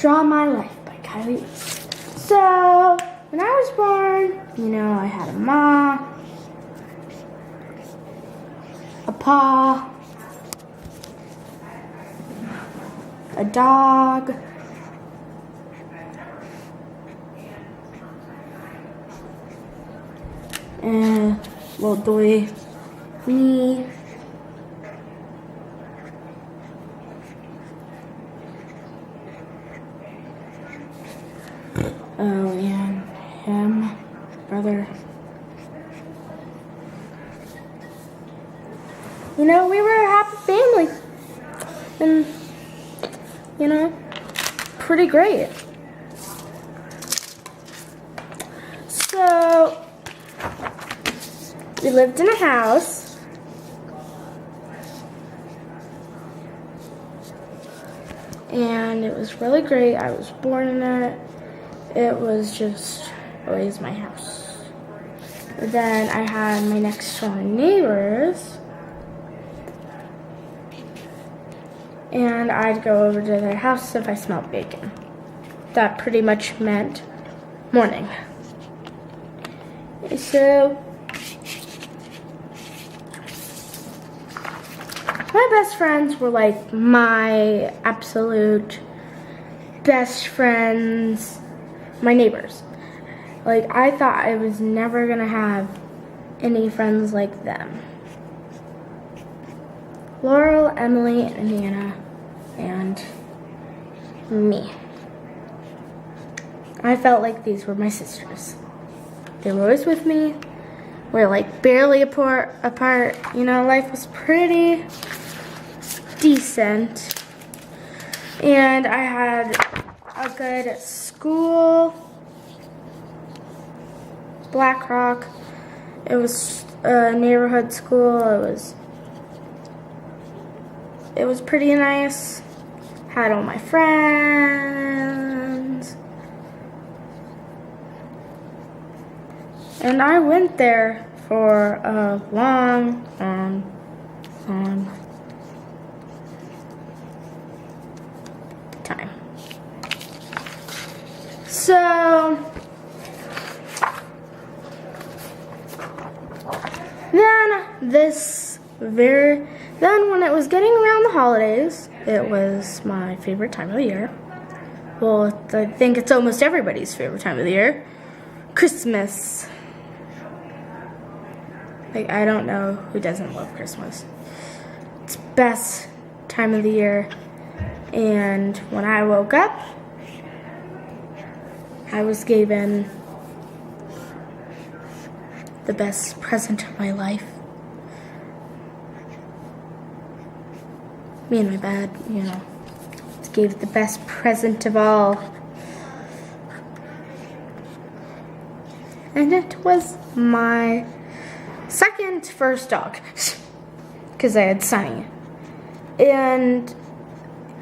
Draw My Life by Kylie. So, when I was born, you know, I had a ma, a pa, a dog, and little boy, me, and him, brother. You know, we were a happy family, and you know, pretty great. So, we lived in a house, and it was really great. I was born in it. It was just always my house. Then I had my next door neighbors, and I'd go over to their house if I smelled bacon. That pretty much meant morning. So, my best friends were like my absolute best friends, my neighbors. Like, I thought I was never gonna have any friends like them. Laurel, Emily, and Nana, and me. I felt like these were my sisters. They were always with me. We're like barely apart. You know, life was pretty decent. And I had a good school. Black Rock. It was a neighborhood school. It was pretty nice. Had all my friends. And I went there for a long time. So, then when it was getting around the holidays, it was my favorite time of the year. Well, I think it's almost everybody's favorite time of the year. Christmas. Like, I don't know who doesn't love Christmas. It's the best time of the year. And when I woke up, I was given the best present of my life. Me and my dad, you know, gave the best present of all. And it was my second first dog, because I had Sunny. And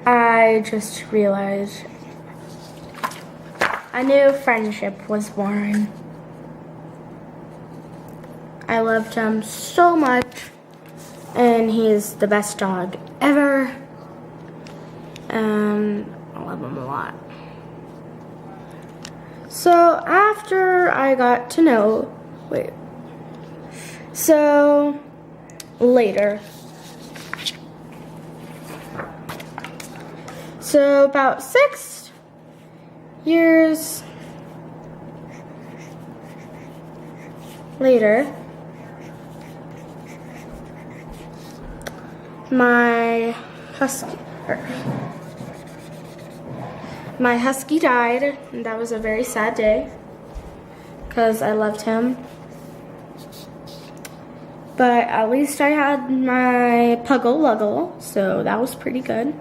I just realized a new friendship was born. I loved him so much, and he's the best dog ever, and I love him a lot. So after I got to know, later. So about 6 years later, my husky died, and that was a very sad day because I loved him. But at least I had my Puggle Luggle, so that was pretty good.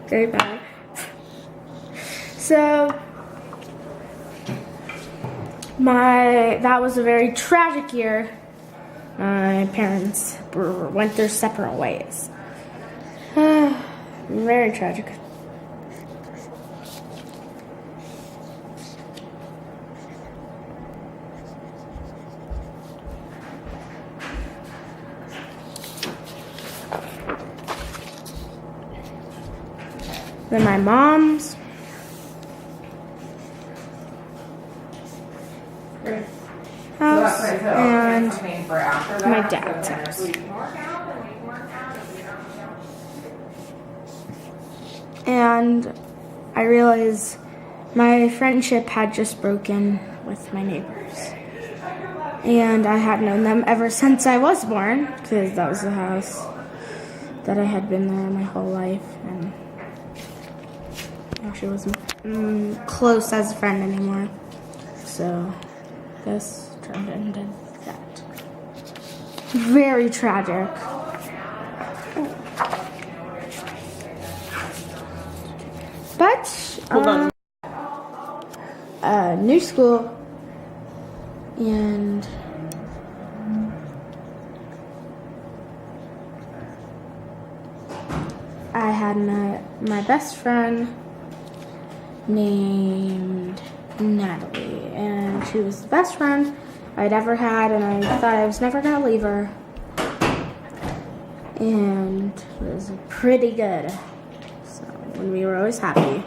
Very bad. So that was a very tragic year. My parents went their separate ways. Very tragic. then my mom's, house, and my dad's house. And I realized my friendship had just broken with my neighbors. And I had known them ever since I was born, because that was the house that I had been there my whole life. And she wasn't close as a friend anymore. So this turned into that. Very tragic. But new school, and I had met my best friend named Natalie, and she was the best friend I'd ever had, and I thought I was never gonna leave her, and it was pretty good. So when we were always happy,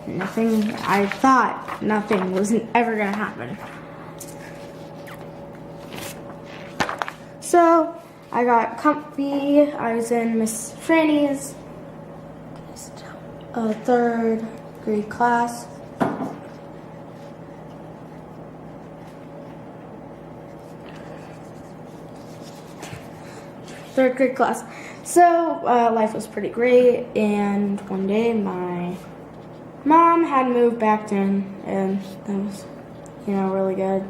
I thought nothing was ever gonna happen. So I got comfy. I was in Miss Franny's third grade class. Third grade class. So life was pretty great, and one day my mom had moved back in, and that was, really good.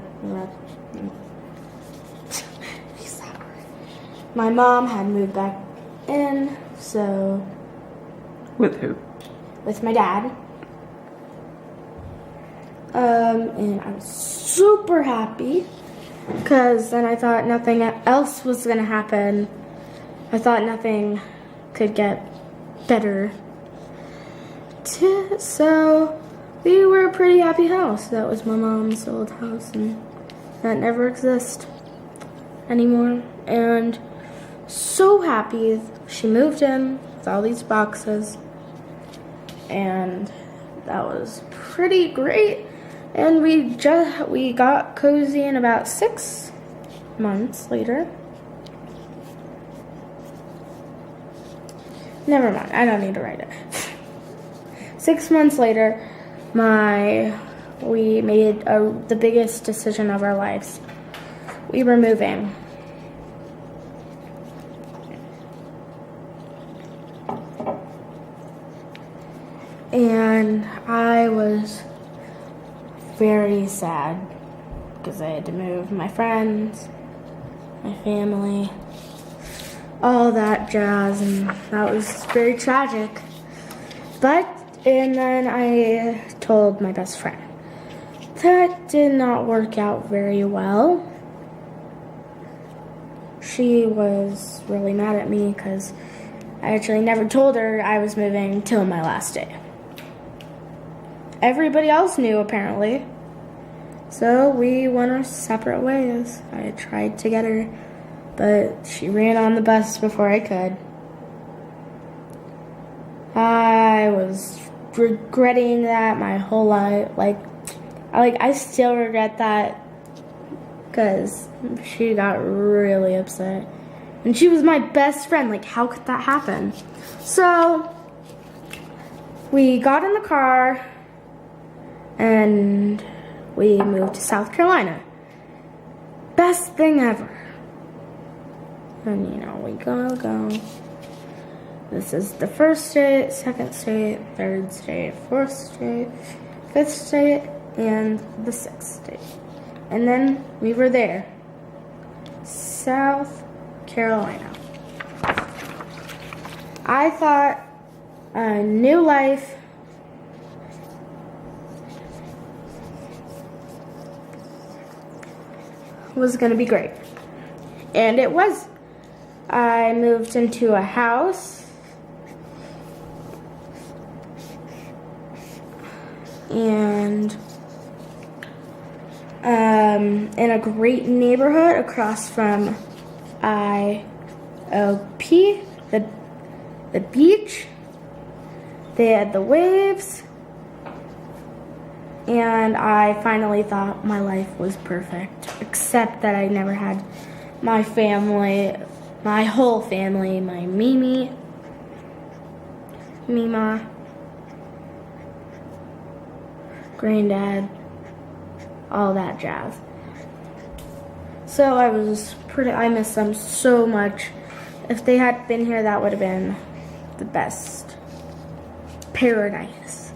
My mom had moved back in, so... With who? With my dad. And I was super happy, because then I thought nothing else was going to happen. I thought nothing could get better. So we were a pretty happy house. That was my mom's old house, and that never exists anymore. And so happy she moved in with all these boxes, and that was pretty great. And we got cozy in about 6 months later. Never mind, I don't need to write it. 6 months later, we made the biggest decision of our lives. We were moving. And I was very sad because I had to move my friends, my family, all that jazz, and that was very tragic. And then I told my best friend. That did not work out very well. She was really mad at me because I actually never told her I was moving till my last day. Everybody else knew, apparently. So we went our separate ways. I tried to get her, but she ran on the bus before I could. I was regretting that my whole life. I still regret that because she got really upset. And she was my best friend. How could that happen? So we got in the car and we moved to South Carolina. Best thing ever. And we go. This is the first state, second state, third state, fourth state, fifth state, and the sixth state. And then we were there. South Carolina. I thought a new life was going to be great. And it was. I moved into a house. And in a great neighborhood across from IOP, the beach, They had the waves. And I finally thought my life was perfect. Except that I never had my family, my whole family, my Mima, granddad, all that jazz. So I miss them so much. If they had been here, that would have been the best paradise.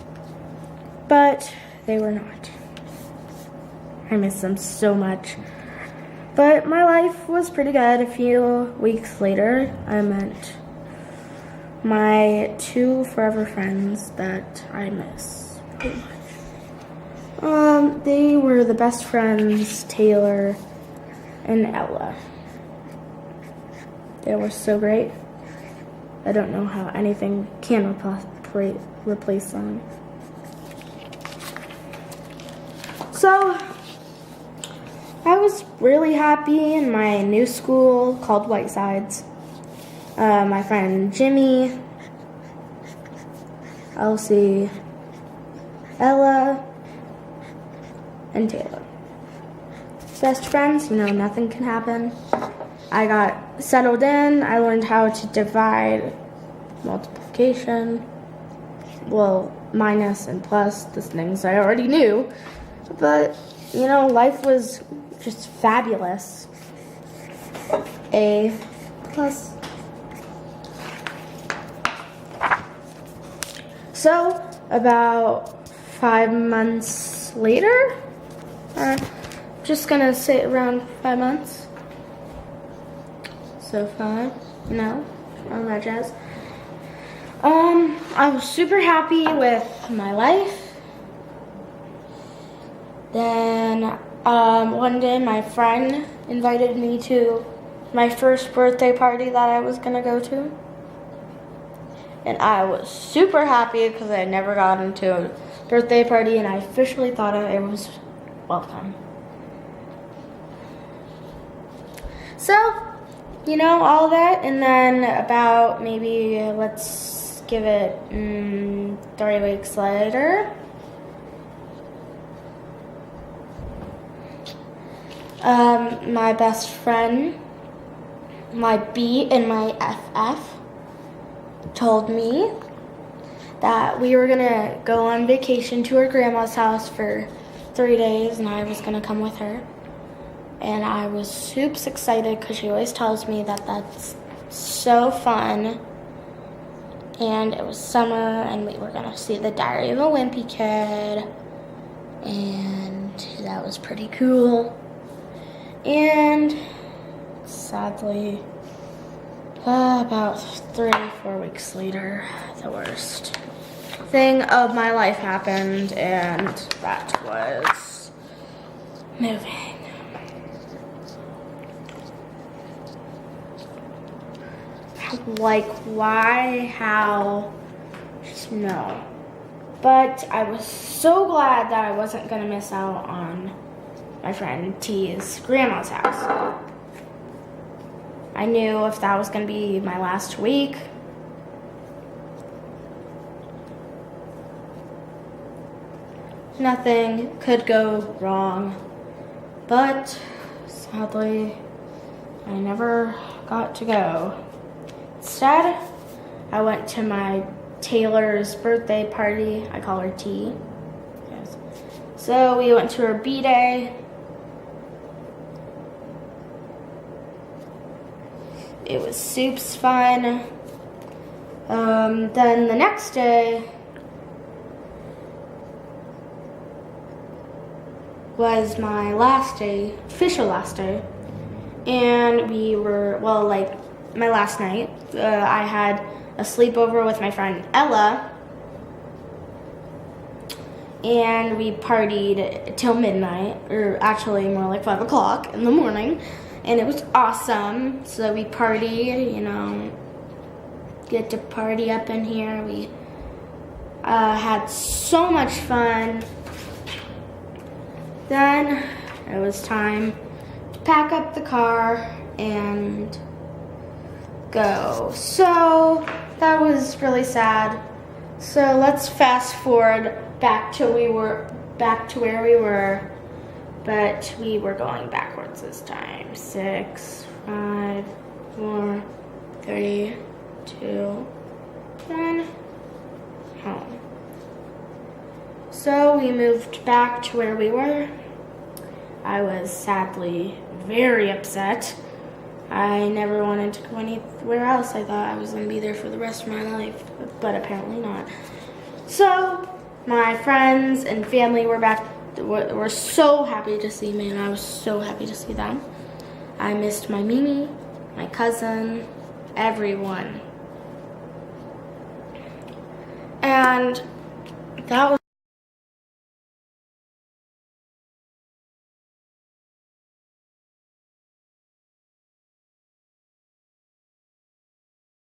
But they were not. I miss them so much. But my life was pretty good. A few weeks later, I met my 2 forever friends that I miss pretty much. They were the best friends, Taylor and Ella. They were so great. I don't know how anything can replace them. So, I was really happy in my new school called Whitesides. My friend Jimmy, Elsie, Ella, and Taylor. Best friends, nothing can happen. I got settled in. I learned how to divide multiplication. Well, minus and plus, the things I already knew. But, life was just fabulous. A plus. So, about 5 months later, just gonna say around 5 months. So 5, all that jazz. I was super happy with my life. Then, one day my friend invited me to my first birthday party that I was gonna go to. And I was super happy because I had never gotten to a birthday party and I officially thought it was welcome. So, all that, and then about maybe, let's give it 3 weeks later, my best friend, my B and my FF, told me that we were gonna go on vacation to her grandma's house for 3 days and I was gonna come with her. And I was super excited because she always tells me that that's so fun. And it was summer and we were gonna see the Diary of a Wimpy Kid. And that was pretty cool. And sadly, about 3 or 4 weeks later, the worst thing of my life happened, and that was moving. Like, why, how, just no. But I was so glad that I wasn't gonna miss out on my friend T's grandma's house. I knew if that was gonna be my last week, nothing could go wrong. But sadly, I never got to go. Instead, I went to my Taylor's birthday party. I call her T. Yes. So we went to her B-Day. It was soups fun. Then the next day was my last day, official last day. And we were, my last night, I had a sleepover with my friend Ella, and we partied till midnight, or actually more like 5 o'clock in the morning, and it was awesome. So we partied, get to party up in here. We had so much fun. Then it was time to pack up the car and go. So that was really sad, So let's fast forward back to where we were, but we were going backwards this time. 6, 5, 4, 3, 2, 1, home. So we moved back to where we were. I was sadly very upset. I never wanted to go anywhere else. I thought I was going to be there for the rest of my life, but apparently not. So my friends and family were back. Were so happy to see me, and I was so happy to see them. I missed my Mimi, my cousin, everyone. And that was